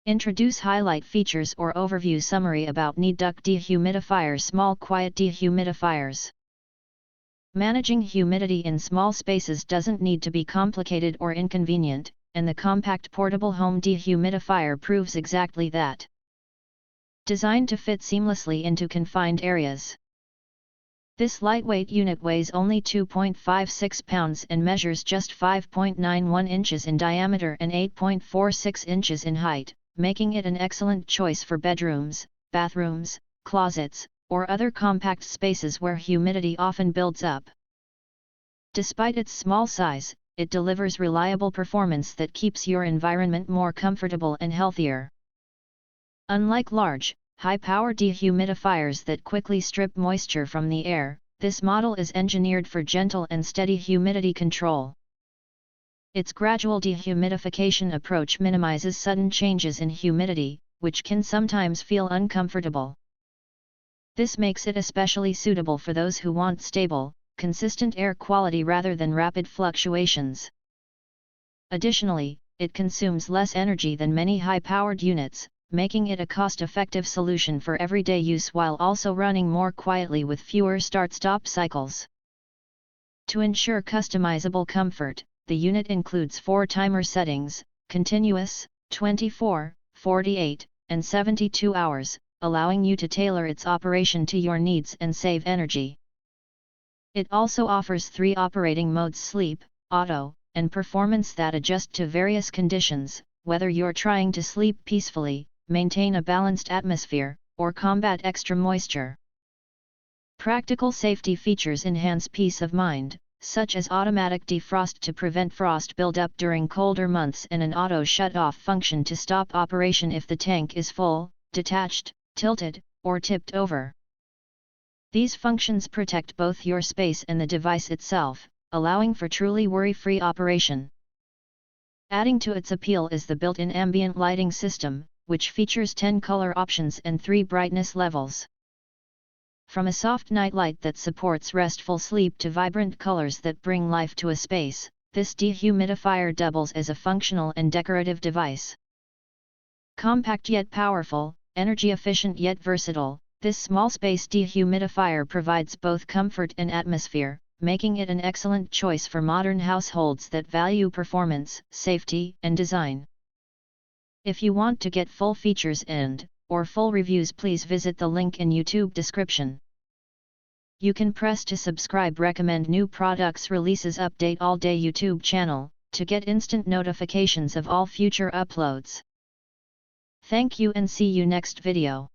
Introduce highlight features or overview summary about NeedDuck Dehumidifier. Small quiet dehumidifiers. Managing humidity in small spaces doesn't need to be complicated or inconvenient, and the compact portable home dehumidifier proves exactly that. Designed to fit seamlessly into confined areas. This lightweight unit weighs only 2.56 pounds and measures just 5.91 inches in diameter and 8.46 inches in height, making it an excellent choice for bedrooms, bathrooms, closets, or other compact spaces where humidity often builds up. Despite its small size, it delivers reliable performance that keeps your environment more comfortable and healthier. Unlike large, high-power dehumidifiers that quickly strip moisture from the air, this model is engineered for gentle and steady humidity control. Its gradual dehumidification approach minimizes sudden changes in humidity, which can sometimes feel uncomfortable. This makes it especially suitable for those who want stable, consistent air quality rather than rapid fluctuations. Additionally, it consumes less energy than many high-powered units, making it a cost-effective solution for everyday use while also running more quietly with fewer start-stop cycles. To ensure customizable comfort, the unit includes 4 timer settings: continuous, 24, 48, and 72 hours, allowing you to tailor its operation to your needs and save energy. It also offers 3 operating modes: sleep, auto, and performance that adjust to various conditions, whether you're trying to sleep peacefully, maintain a balanced atmosphere, or combat extra moisture. Practical safety features enhance peace of mind, such as automatic defrost to prevent frost buildup during colder months and an auto shut-off function to stop operation if the tank is full, detached, tilted, or tipped over. These functions protect both your space and the device itself, allowing for truly worry-free operation. Adding to its appeal is the built-in ambient lighting system, which features 10 color options and 3 brightness levels. From a soft nightlight that supports restful sleep to vibrant colors that bring life to a space, this dehumidifier doubles as a functional and decorative device. Compact yet powerful, energy efficient yet versatile, this small space dehumidifier provides both comfort and atmosphere, making it an excellent choice for modern households that value performance, safety, and design. If you want to get full features or full reviews, please visit the link in YouTube description. You can press to subscribe, recommend new products releases, update all day YouTube channel, to get instant notifications of all future uploads. Thank you and see you next video.